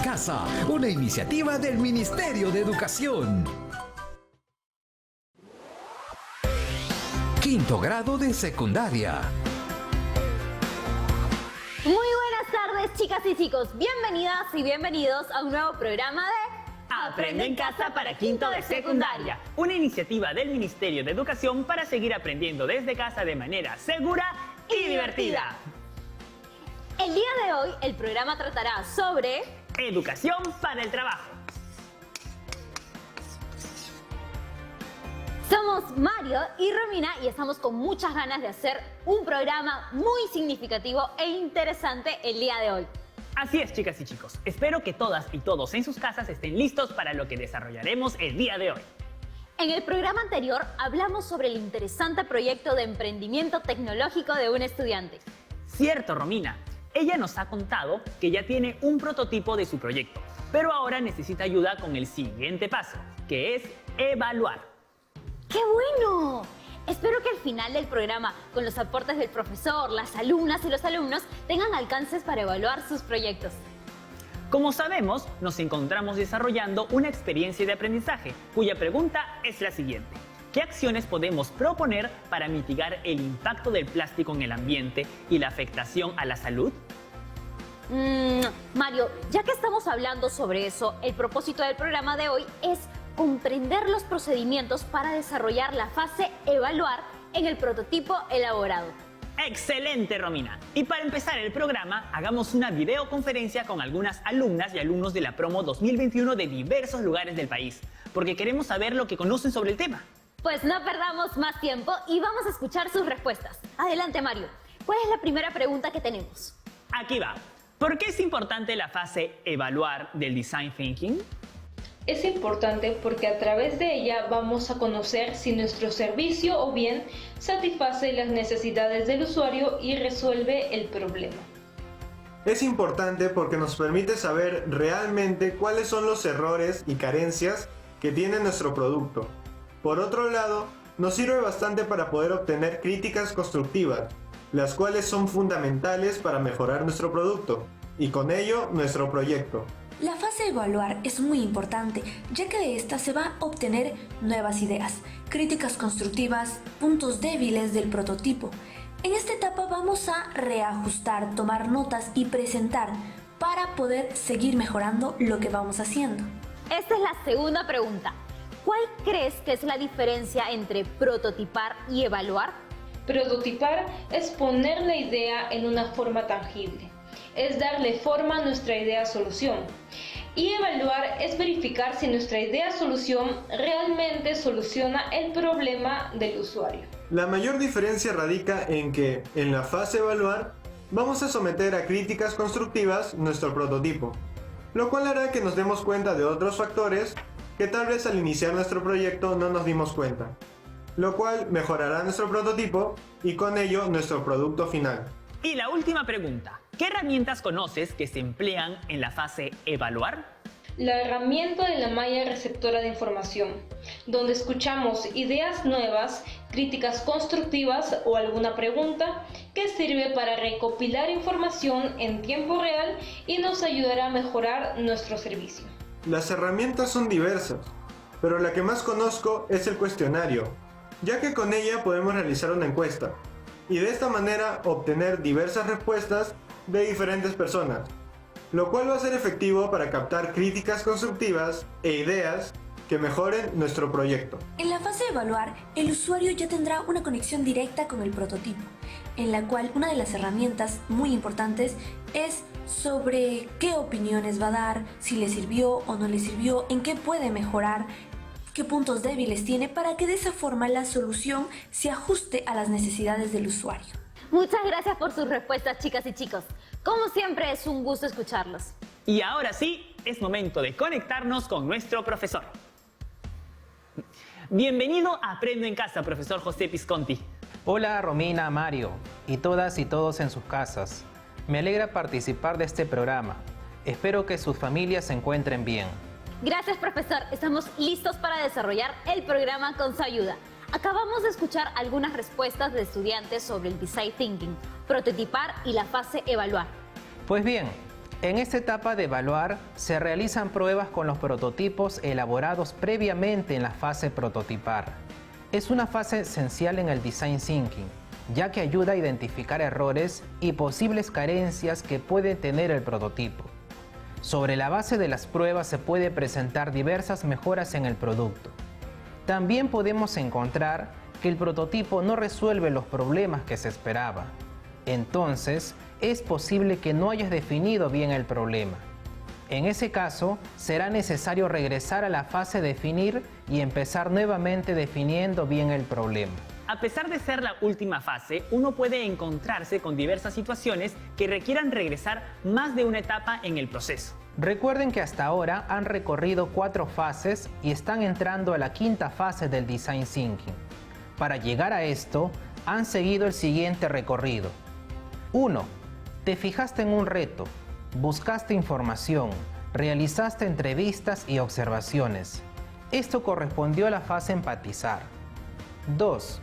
Casa, una iniciativa del Ministerio de Educación. Quinto grado de secundaria. Muy buenas tardes, chicas y chicos. Bienvenidas y bienvenidos a un nuevo programa de Aprende en Casa para quinto de secundaria, una iniciativa del Ministerio de Educación para seguir aprendiendo desde casa de manera segura y divertida. El día de hoy el programa tratará sobre educación para el trabajo. Somos Mario y Romina y estamos con muchas ganas de hacer un programa muy significativo e interesante el día de hoy. Así es, chicas y chicos. Espero que todas y todos en sus casas estén listos para lo que desarrollaremos el día de hoy. En el programa anterior hablamos sobre el interesante proyecto de emprendimiento tecnológico de un estudiante. Cierto, Romina. Ella nos ha contado que ya tiene un prototipo de su proyecto, pero ahora necesita ayuda con el siguiente paso, que es evaluar. ¡Qué bueno! Espero que al final del programa, con los aportes del profesor, las alumnas y los alumnos, tengan alcances para evaluar sus proyectos. Como sabemos, nos encontramos desarrollando una experiencia de aprendizaje, cuya pregunta es la siguiente. ¿Qué acciones podemos proponer para mitigar el impacto del plástico en el ambiente y la afectación a la salud? Mario, ya que estamos hablando sobre eso, el propósito del programa de hoy es comprender los procedimientos para desarrollar la fase evaluar en el prototipo elaborado. ¡Excelente, Romina! Y para empezar el programa, hagamos una videoconferencia con algunas alumnas y alumnos de la promo 2021 de diversos lugares del país, porque queremos saber lo que conocen sobre el tema. Pues no perdamos más tiempo y vamos a escuchar sus respuestas. Adelante, Mario. ¿Cuál es la primera pregunta que tenemos? Aquí va. ¿Por qué es importante la fase evaluar del Design Thinking? Es importante porque a través de ella vamos a conocer si nuestro servicio o bien satisface las necesidades del usuario y resuelve el problema. Es importante porque nos permite saber realmente cuáles son los errores y carencias que tiene nuestro producto. Por otro lado, nos sirve bastante para poder obtener críticas constructivas, las cuales son fundamentales para mejorar nuestro producto y con ello nuestro proyecto. La fase de evaluar es muy importante, ya que de esta se va a obtener nuevas ideas, críticas constructivas, puntos débiles del prototipo. En esta etapa vamos a reajustar, tomar notas y presentar para poder seguir mejorando lo que vamos haciendo. Esta es la segunda pregunta. ¿Cuál crees que es la diferencia entre prototipar y evaluar? Prototipar es poner la idea en una forma tangible. Es darle forma a nuestra idea-solución. Y evaluar es verificar si nuestra idea-solución realmente soluciona el problema del usuario. La mayor diferencia radica en que, en la fase evaluar, vamos a someter a críticas constructivas nuestro prototipo, lo cual hará que nos demos cuenta de otros factores que tal vez al iniciar nuestro proyecto no nos dimos cuenta, lo cual mejorará nuestro prototipo y con ello nuestro producto final. Y la última pregunta. ¿Qué herramientas conoces que se emplean en la fase evaluar? La herramienta de la malla receptora de información, donde escuchamos ideas nuevas, críticas constructivas o alguna pregunta que sirve para recopilar información en tiempo real y nos ayudará a mejorar nuestro servicio. Las herramientas son diversas, pero la que más conozco es el cuestionario, ya que con ella podemos realizar una encuesta y de esta manera obtener diversas respuestas de diferentes personas, lo cual va a ser efectivo para captar críticas constructivas e ideas que mejoren nuestro proyecto. En la fase de evaluar, el usuario ya tendrá una conexión directa con el prototipo, en la cual una de las herramientas muy importantes es sobre qué opiniones va a dar, si le sirvió o no le sirvió, en qué puede mejorar, qué puntos débiles tiene, para que de esa forma la solución se ajuste a las necesidades del usuario. Muchas gracias por sus respuestas, chicas y chicos. Como siempre, es un gusto escucharlos. Y ahora sí, es momento de conectarnos con nuestro profesor. Bienvenido a Aprendo en Casa, profesor José Pisconti. Hola Romina, Mario y todas y todos en sus casas. Me alegra participar de este programa. Espero que sus familias se encuentren bien. Gracias, profesor. Estamos listos para desarrollar el programa con su ayuda. Acabamos de escuchar algunas respuestas de estudiantes sobre el Design Thinking, prototipar y la fase evaluar. Pues bien, En esta etapa de evaluar, se realizan pruebas con los prototipos elaborados previamente en la fase prototipar. Es una fase esencial en el Design Thinking, ya que ayuda a identificar errores y posibles carencias que puede tener el prototipo. Sobre la base de las pruebas se puede presentar diversas mejoras en el producto. También podemos encontrar que el prototipo no resuelve los problemas que se esperaba. Entonces, es posible que no hayas definido bien el problema. En ese caso, será necesario regresar a la fase definir y empezar nuevamente definiendo bien el problema. A pesar de ser la última fase, uno puede encontrarse con diversas situaciones que requieran regresar más de una etapa en el proceso. Recuerden que hasta ahora han recorrido 4 fases y están entrando a la 5ª fase del Design Thinking. Para llegar a esto, han seguido el siguiente recorrido. 1. Te fijaste en un reto, buscaste información, realizaste entrevistas y observaciones. Esto correspondió a la fase empatizar. 2.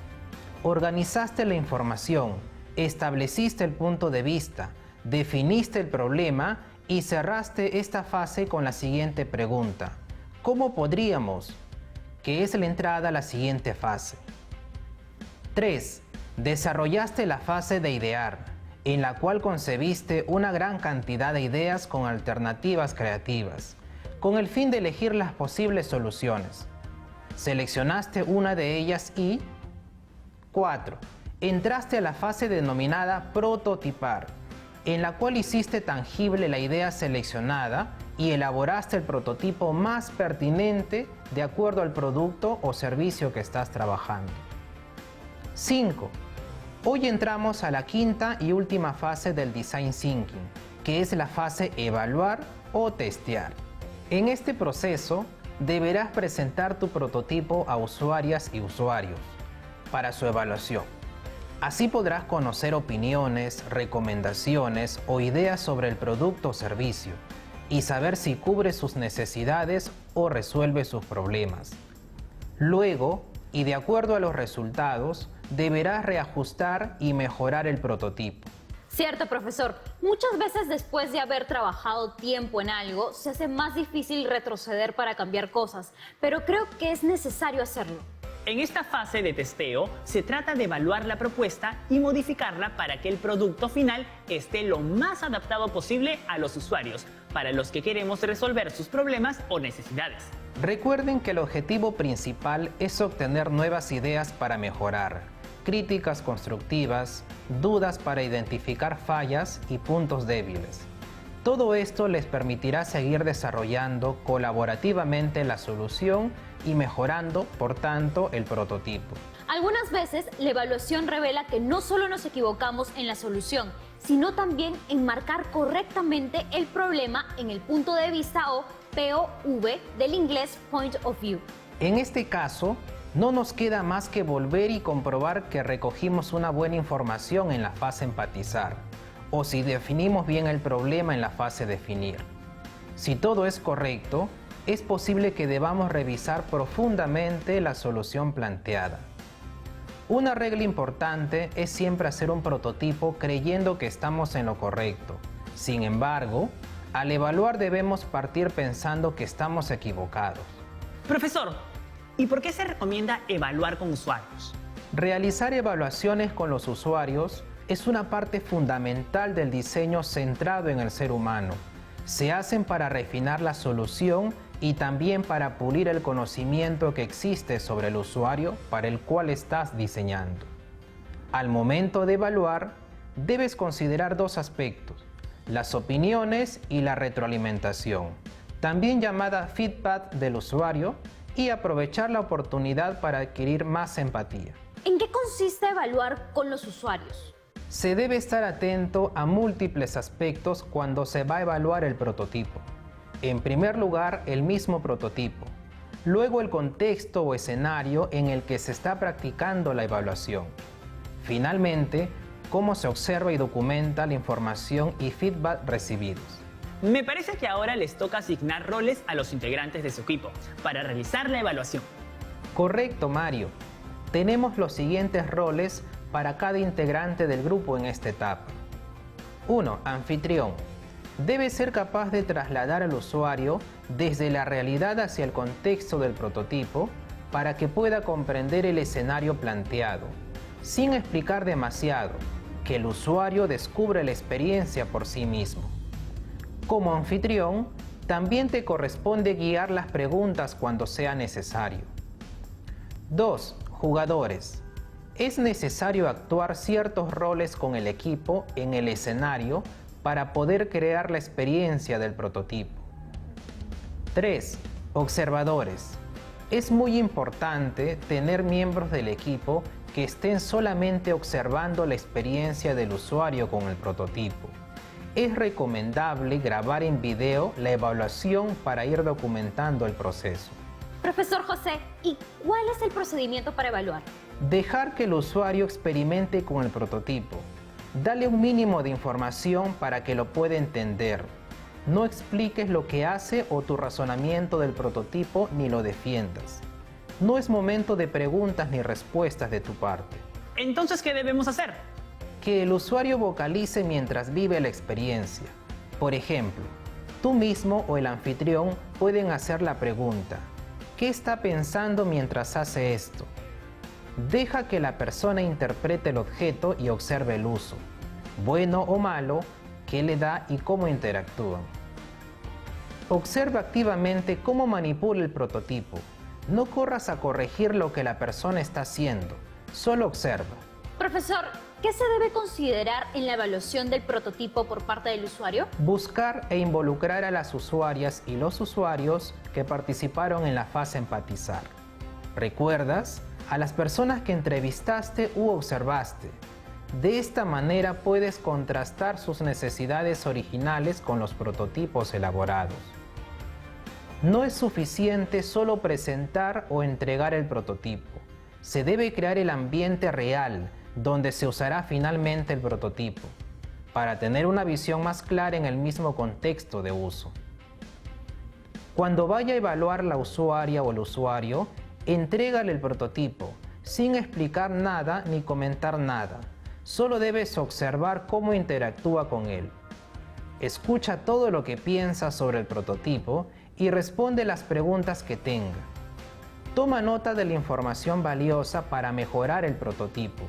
Organizaste la información, estableciste el punto de vista, definiste el problema y cerraste esta fase con la siguiente pregunta. ¿Cómo podríamos? Que es la entrada a la siguiente fase. 3. Desarrollaste la fase de idear, en la cual concebiste una gran cantidad de ideas con alternativas creativas, con el fin de elegir las posibles soluciones. Seleccionaste una de ellas y 4. Entraste a la fase denominada prototipar, en la cual hiciste tangible la idea seleccionada y elaboraste el prototipo más pertinente de acuerdo al producto o servicio que estás trabajando. 5. Hoy entramos a la 5ª y última fase del Design Thinking, que es la fase evaluar o testear. En este proceso, deberás presentar tu prototipo a usuarias y usuarios para su evaluación. Así podrás conocer opiniones, recomendaciones o ideas sobre el producto o servicio y saber si cubre sus necesidades o resuelve sus problemas. Luego, y de acuerdo a los resultados, deberás reajustar y mejorar el prototipo. Cierto, profesor. Muchas veces después de haber trabajado tiempo en algo, se hace más difícil retroceder para cambiar cosas, pero creo que es necesario hacerlo. En esta fase de testeo, se trata de evaluar la propuesta y modificarla para que el producto final esté lo más adaptado posible a los usuarios, para los que queremos resolver sus problemas o necesidades. Recuerden que el objetivo principal es obtener nuevas ideas para mejorar, críticas constructivas, dudas para identificar fallas y puntos débiles. Todo esto les permitirá seguir desarrollando colaborativamente la solución y mejorando, por tanto, el prototipo. Algunas veces la evaluación revela que no solo nos equivocamos en la solución, sino también en marcar correctamente el problema en el punto de vista o POV del inglés Point of View. En este caso, no nos queda más que volver y comprobar que recogimos una buena información en la fase empatizar, o si definimos bien el problema en la fase definir. Si todo es correcto, es posible que debamos revisar profundamente la solución planteada. Una regla importante es siempre hacer un prototipo creyendo que estamos en lo correcto. Sin embargo, al evaluar debemos partir pensando que estamos equivocados. Profesor, ¿y por qué se recomienda evaluar con usuarios? Realizar evaluaciones con los usuarios es una parte fundamental del diseño centrado en el ser humano. Se hacen para refinar la solución y también para pulir el conocimiento que existe sobre el usuario para el cual estás diseñando. Al momento de evaluar, debes considerar 2 aspectos: las opiniones y la retroalimentación, también llamada feedback del usuario, y aprovechar la oportunidad para adquirir más empatía. ¿En qué consiste evaluar con los usuarios? Se debe estar atento a múltiples aspectos cuando se va a evaluar el prototipo. En primer lugar, el mismo prototipo. Luego, el contexto o escenario en el que se está practicando la evaluación. Finalmente, cómo se observa y documenta la información y feedback recibidos. Me parece que ahora les toca asignar roles a los integrantes de su equipo para realizar la evaluación. Correcto, Mario. Tenemos los siguientes roles para cada integrante del grupo en esta etapa. 1. Anfitrión. debe ser capaz de trasladar al usuario desde la realidad hacia el contexto del prototipo para que pueda comprender el escenario planteado, sin explicar demasiado, que el usuario descubra la experiencia por sí mismo. Como anfitrión, también te corresponde guiar las preguntas cuando sea necesario. 2. Jugadores. Es necesario actuar ciertos roles con el equipo en el escenario para poder crear la experiencia del prototipo. 3. Observadores. Es muy importante tener miembros del equipo que estén solamente observando la experiencia del usuario con el prototipo. Es recomendable grabar en video la evaluación para ir documentando el proceso. Profesor José, ¿y cuál es el procedimiento para evaluar? Dejar que el usuario experimente con el prototipo. Dale un mínimo de información para que lo pueda entender. No expliques lo que hace o tu razonamiento del prototipo ni lo defiendas. No es momento de preguntas ni respuestas de tu parte. Entonces, ¿qué debemos hacer? Que el usuario vocalice mientras vive la experiencia. Por ejemplo, tú mismo o el anfitrión pueden hacer la pregunta: ¿qué está pensando mientras hace esto? Deja que la persona interprete el objeto y observe el uso, bueno o malo, qué le da y cómo interactúan. Observa activamente cómo manipula el prototipo. No corras a corregir lo que la persona está haciendo, solo observa. Profesor, ¿qué se debe considerar en la evaluación del prototipo por parte del usuario? Buscar e involucrar a las usuarias y los usuarios que participaron en la fase empatizar. ¿Recuerdas? A las personas que entrevistaste u observaste. De esta manera puedes contrastar sus necesidades originales con los prototipos elaborados. No es suficiente solo presentar o entregar el prototipo. Se debe crear el ambiente real donde se usará finalmente el prototipo, para tener una visión más clara en el mismo contexto de uso. Cuando vaya a evaluar la usuaria o el usuario, entrégale el prototipo, sin explicar nada ni comentar nada. Solo debes observar cómo interactúa con él. Escucha todo lo que piensa sobre el prototipo y responde las preguntas que tenga. Toma nota de la información valiosa para mejorar el prototipo,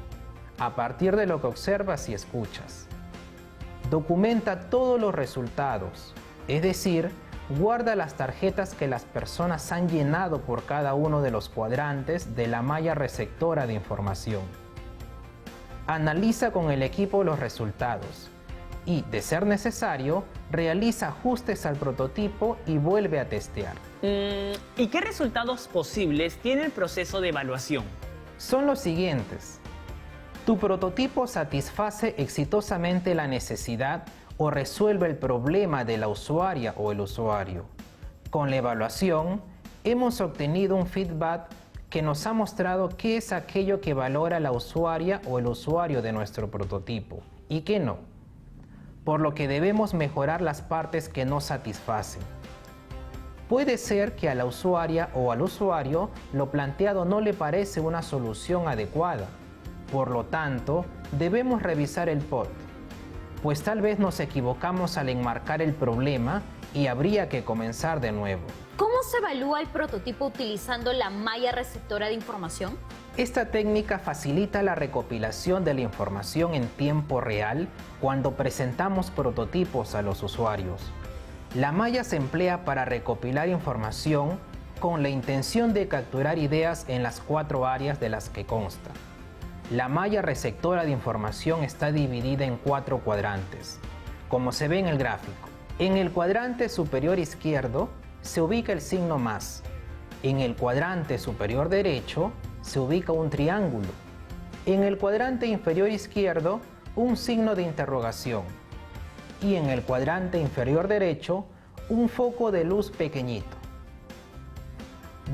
a partir de lo que observas y escuchas. Documenta todos los resultados, es decir, guarda las tarjetas que las personas han llenado por cada uno de los cuadrantes de la malla receptora de información. Analiza con el equipo los resultados y, de ser necesario, realiza ajustes al prototipo y vuelve a testear. ¿Y qué resultados posibles tiene el proceso de evaluación? Son los siguientes. Tu prototipo satisface exitosamente la necesidad o resuelve el problema de la usuaria o el usuario. Con la evaluación, hemos obtenido un feedback que nos ha mostrado qué es aquello que valora la usuaria o el usuario de nuestro prototipo y qué no, por lo que debemos mejorar las partes que no satisfacen. Puede ser que a la usuaria o al usuario lo planteado no le parece una solución adecuada. Por lo tanto, debemos revisar el POT, pues tal vez nos equivocamos al enmarcar el problema y habría que comenzar de nuevo. ¿Cómo se evalúa el prototipo utilizando la malla receptora de información? Esta técnica facilita la recopilación de la información en tiempo real cuando presentamos prototipos a los usuarios. La malla se emplea para recopilar información con la intención de capturar ideas en las 4 áreas de las que consta. La malla receptora de información está dividida en 4 cuadrantes, como se ve en el gráfico. En el cuadrante superior izquierdo se ubica el signo más. En el cuadrante superior derecho se ubica un triángulo. En el cuadrante inferior izquierdo, un signo de interrogación. Y en el cuadrante inferior derecho, un foco de luz pequeñito.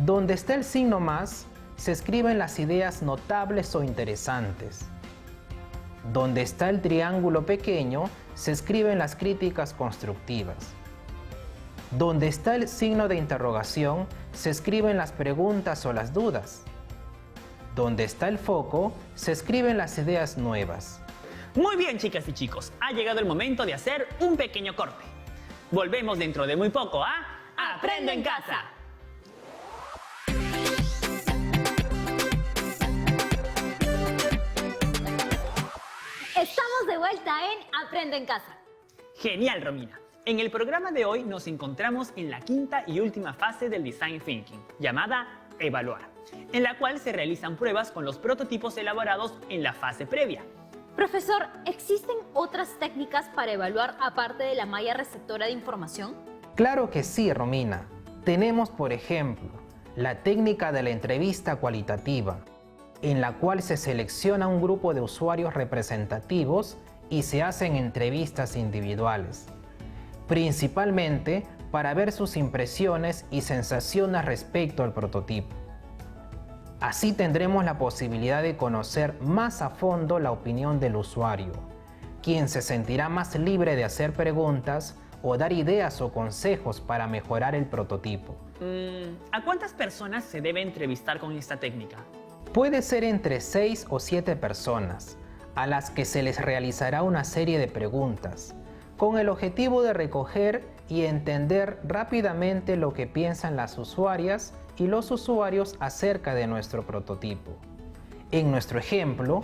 Donde está el signo más, se escriben las ideas notables o interesantes. Donde está el triángulo pequeño, se escriben las críticas constructivas. Donde está el signo de interrogación, se escriben las preguntas o las dudas. Donde está el foco, se escriben las ideas nuevas. Muy bien, chicas y chicos, ha llegado el momento de hacer un pequeño corte. Volvemos dentro de muy poco a Aprende en Casa. Estamos de vuelta en Aprende en Casa. Genial, Romina. En el programa de hoy nos encontramos en la quinta y última fase del Design Thinking, llamada Evaluar, en la cual se realizan pruebas con los prototipos elaborados en la fase previa. Profesor, ¿existen otras técnicas para evaluar aparte de la malla receptora de información? Claro que sí, Romina. Tenemos, por ejemplo, la técnica de la entrevista cualitativa, en la cual se selecciona un grupo de usuarios representativos y se hacen entrevistas individuales, principalmente para ver sus impresiones y sensaciones respecto al prototipo. Así tendremos la posibilidad de conocer más a fondo la opinión del usuario, quien se sentirá más libre de hacer preguntas o dar ideas o consejos para mejorar el prototipo. ¿A cuántas personas se debe entrevistar con esta técnica? Puede ser entre 6 o 7 personas, a las que se les realizará una serie de preguntas, con el objetivo de recoger y entender rápidamente lo que piensan las usuarias y los usuarios acerca de nuestro prototipo. En nuestro ejemplo,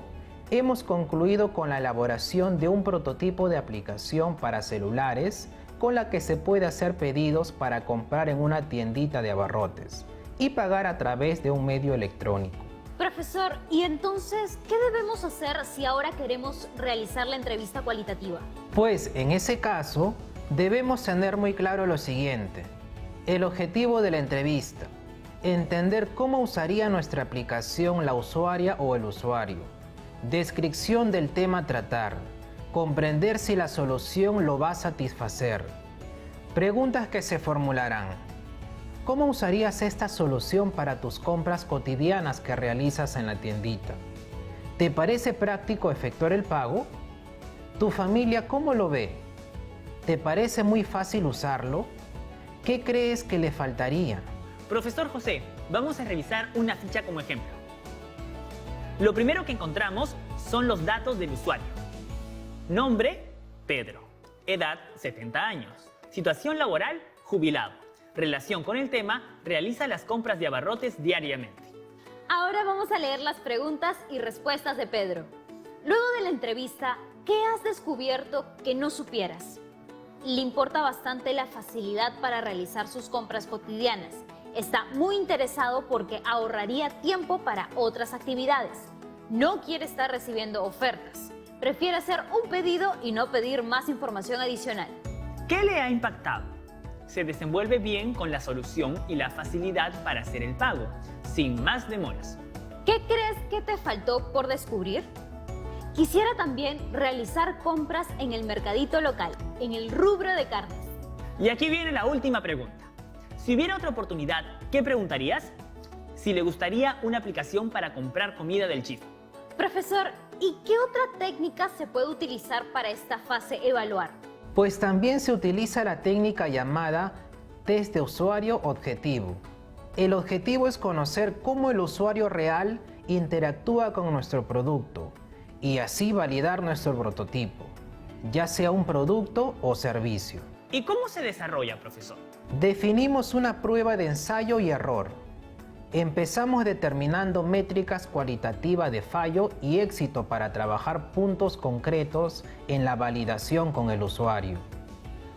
hemos concluido con la elaboración de un prototipo de aplicación para celulares con la que se puede hacer pedidos para comprar en una tiendita de abarrotes y pagar a través de un medio electrónico. Profesor, ¿y entonces qué debemos hacer si ahora queremos realizar la entrevista cualitativa? Pues en ese caso, debemos tener muy claro lo siguiente: el objetivo de la entrevista, entender cómo usaría nuestra aplicación la usuaria o el usuario, descripción del tema a tratar, comprender si la solución lo va a satisfacer, preguntas que se formularán. ¿Cómo usarías esta solución para tus compras cotidianas que realizas en la tiendita? ¿Te parece práctico efectuar el pago? ¿Tu familia cómo lo ve? ¿Te parece muy fácil usarlo? ¿Qué crees que le faltaría? Profesor José, vamos a revisar una ficha como ejemplo. Lo primero que encontramos son los datos del usuario. Nombre, Pedro. Edad, 70 años. Situación laboral, jubilado. Relación con el tema, realiza las compras de abarrotes diariamente. Ahora vamos a leer las preguntas y respuestas de Pedro. Luego de la entrevista, ¿qué has descubierto que no supieras? Le importa bastante la facilidad para realizar sus compras cotidianas. Está muy interesado porque ahorraría tiempo para otras actividades. No quiere estar recibiendo ofertas. Prefiere hacer un pedido y no pedir más información adicional. ¿Qué le ha impactado? Se desenvuelve bien con la solución y la facilidad para hacer el pago, sin más demoras. ¿Qué crees que te faltó por descubrir? Quisiera también realizar compras en el mercadito local, en el rubro de carnes. Y aquí viene la última pregunta. Si hubiera otra oportunidad, ¿qué preguntarías? Si le gustaría una aplicación para comprar comida del chico. Profesor, ¿y qué otra técnica se puede utilizar para esta fase evaluar? Pues también se utiliza la técnica llamada test de usuario objetivo. El objetivo es conocer cómo el usuario real interactúa con nuestro producto y así validar nuestro prototipo, ya sea un producto o servicio. ¿Y cómo se desarrolla, profesor? Definimos una prueba de ensayo y error. Empezamos determinando métricas cualitativas de fallo y éxito para trabajar puntos concretos en la validación con el usuario.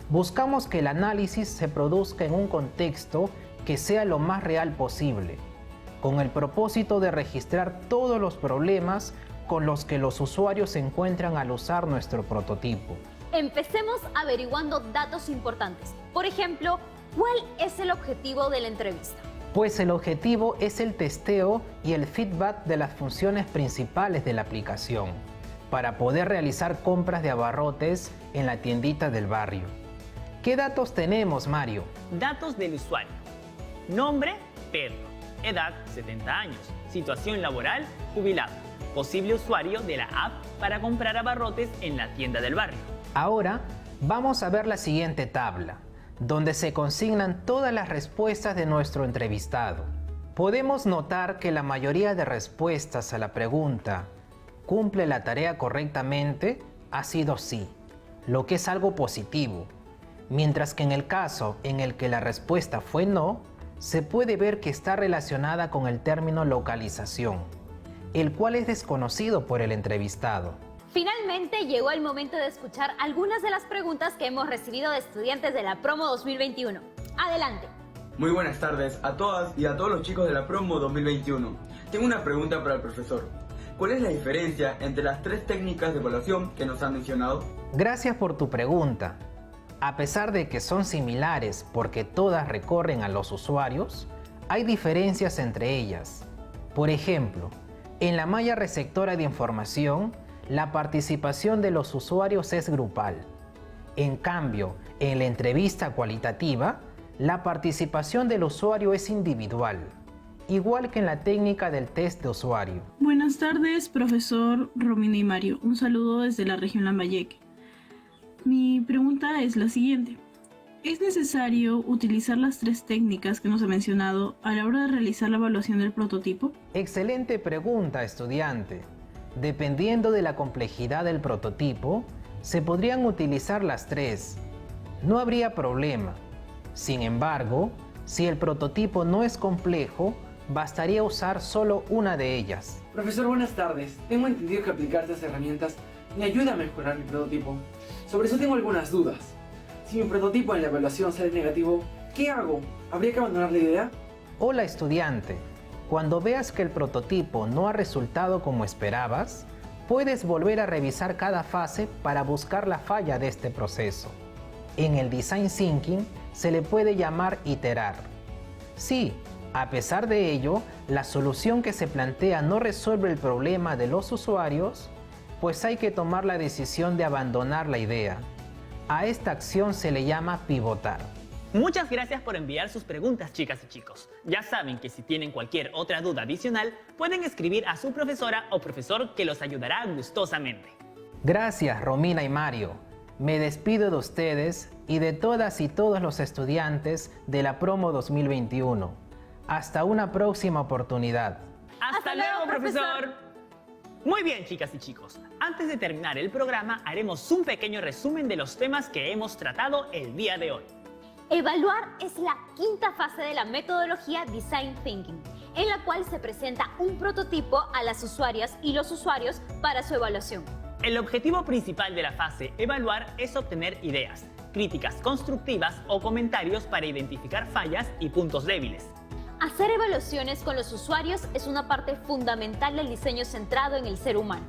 Buscamos que el análisis se produzca en un contexto que sea lo más real posible, con el propósito de registrar todos los problemas con los que los usuarios se encuentran al usar nuestro prototipo. Empecemos averiguando datos importantes. Por ejemplo, ¿cuál es el objetivo de la entrevista? Pues el objetivo es el testeo y el feedback de las funciones principales de la aplicación, para poder realizar compras de abarrotes en la tiendita del barrio. ¿Qué datos tenemos, Mario? Datos del usuario. Nombre, Pedro. Edad, 70 años. Situación laboral, jubilado. Posible usuario de la app para comprar abarrotes en la tienda del barrio. Ahora vamos a ver la siguiente tabla, donde se consignan todas las respuestas de nuestro entrevistado. Podemos notar que la mayoría de respuestas a la pregunta ¿cumple la tarea correctamente? Ha sido sí, lo que es algo positivo. mientras que en el caso en el que la respuesta fue no, se puede ver que está relacionada con el término localización, el cual es desconocido por el entrevistado. Finalmente llegó el momento de escuchar algunas de las preguntas que hemos recibido de estudiantes de la Promo 2021. Adelante. Muy buenas tardes a todas y a todos los chicos de la Promo 2021. Tengo una pregunta para el profesor. ¿Cuál es la diferencia entre las 3 técnicas de evaluación que nos han mencionado? Gracias por tu pregunta. A pesar de que son similares porque todas recorren a los usuarios, hay diferencias entre ellas. Por ejemplo, en la malla receptora de información, la participación de los usuarios es grupal. En cambio, en la entrevista cualitativa, la participación del usuario es individual, igual que en la técnica del test de usuario. Buenas tardes, profesor Romina y Mario. Un saludo desde la región Lambayeque. Mi pregunta es la siguiente. ¿Es necesario utilizar las 3 técnicas que nos ha mencionado a la hora de realizar la evaluación del prototipo? Excelente pregunta, estudiante. Dependiendo de la complejidad del prototipo, se podrían utilizar las 3. No habría problema. Sin embargo, si el prototipo no es complejo, bastaría usar solo una de ellas. Profesor, buenas tardes. Tengo entendido que aplicar estas herramientas me ayuda a mejorar mi prototipo. Sobre eso tengo algunas dudas. Si mi prototipo en la evaluación sale negativo, ¿qué hago? ¿Habría que abandonar la idea? Hola, estudiante. Cuando veas que el prototipo no ha resultado como esperabas, puedes volver a revisar cada fase para buscar la falla de este proceso. En el Design Thinking se le puede llamar iterar. Sí, a pesar de ello, la solución que se plantea no resuelve el problema de los usuarios, pues hay que tomar la decisión de abandonar la idea. A esta acción se le llama pivotar. Muchas gracias por enviar sus preguntas, chicas y chicos. Ya saben que si tienen cualquier otra duda adicional, pueden escribir a su profesora o profesor que los ayudará gustosamente. Gracias, Romina y Mario. Me despido de ustedes y de todas y todos los estudiantes de la Promo 2021. Hasta una próxima oportunidad. ¡Hasta luego, profesor! Muy bien, chicas y chicos. Antes de terminar el programa, haremos un pequeño resumen de los temas que hemos tratado el día de hoy. Evaluar es la 5ª fase de la metodología Design Thinking, en la cual se presenta un prototipo a las usuarias y los usuarios para su evaluación. El objetivo principal de la fase evaluar es obtener ideas, críticas constructivas o comentarios para identificar fallas y puntos débiles. Hacer evaluaciones con los usuarios es una parte fundamental del diseño centrado en el ser humano.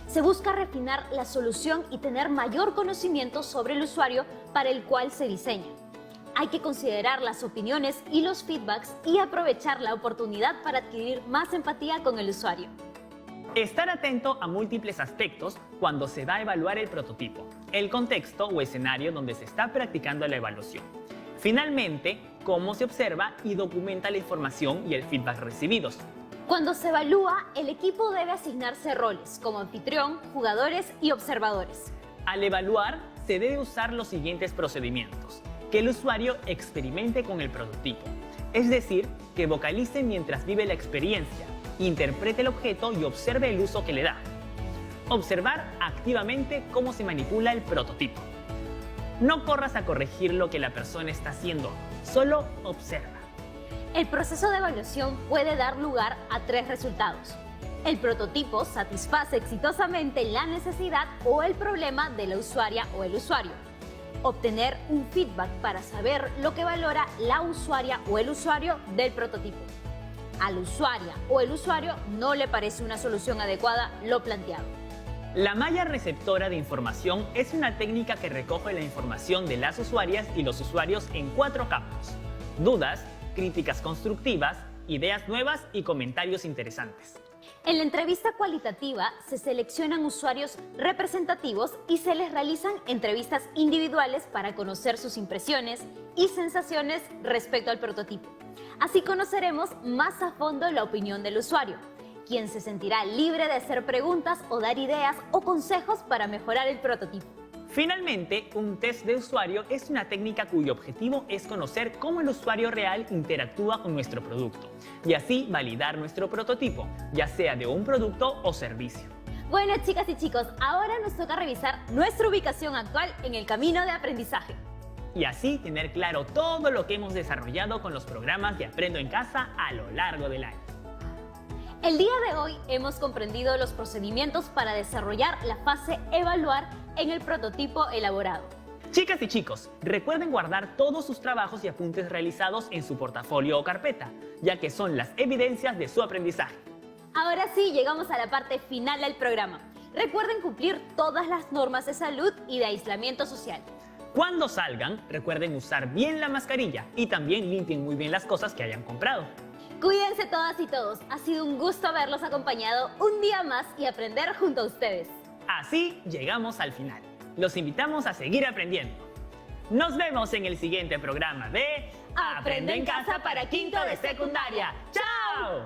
Se busca refinar la solución y tener mayor conocimiento sobre el usuario para el cual se diseña. Hay que considerar las opiniones y los feedbacks y aprovechar la oportunidad para adquirir más empatía con el usuario. Estar atento a múltiples aspectos cuando se va a evaluar el prototipo, el contexto o escenario donde se está practicando la evaluación. Finalmente, cómo se observa y documenta la información y el feedback recibidos. Cuando se evalúa, el equipo debe asignarse roles como anfitrión, jugadores y observadores. Al evaluar, se debe usar los siguientes procedimientos. Que el usuario experimente con el prototipo, es decir, que vocalice mientras vive la experiencia, interprete el objeto y observe el uso que le da. Observar activamente cómo se manipula el prototipo. No corras a corregir lo que la persona está haciendo, solo observa. El proceso de evaluación puede dar lugar a 3 resultados. El prototipo satisface exitosamente la necesidad o el problema de la usuaria o el usuario. Obtener un feedback para saber lo que valora la usuaria o el usuario del prototipo. A la usuaria o el usuario no le parece una solución adecuada lo planteado. La malla receptora de información es una técnica que recoge la información de las usuarias y los usuarios en 4 campos: dudas, críticas constructivas, ideas nuevas y comentarios interesantes. En la entrevista cualitativa se seleccionan usuarios representativos y se les realizan entrevistas individuales para conocer sus impresiones y sensaciones respecto al prototipo. Así conoceremos más a fondo la opinión del usuario, quien se sentirá libre de hacer preguntas o dar ideas o consejos para mejorar el prototipo. Finalmente, un test de usuario es una técnica cuyo objetivo es conocer cómo el usuario real interactúa con nuestro producto y así validar nuestro prototipo, ya sea de un producto o servicio. Bueno, chicas y chicos, ahora nos toca revisar nuestra ubicación actual en el camino de aprendizaje. y así tener claro todo lo que hemos desarrollado con los programas de Aprendo en Casa a lo largo del año. El día de hoy hemos comprendido los procedimientos para desarrollar la fase evaluar en el prototipo elaborado. Chicas y chicos, recuerden guardar todos sus trabajos y apuntes realizados en su portafolio o carpeta, ya que son las evidencias de su aprendizaje. Ahora sí, llegamos a la parte final del programa. Recuerden cumplir todas las normas de salud y de aislamiento social. Cuando salgan, recuerden usar bien la mascarilla y también limpien muy bien las cosas que hayan comprado. Cuídense todas y todos. Ha sido un gusto haberlos acompañado un día más y aprender junto a ustedes. Así llegamos al final. Los invitamos a seguir aprendiendo. Nos vemos en el siguiente programa de Aprende en Casa para quinto de secundaria. ¡Chao!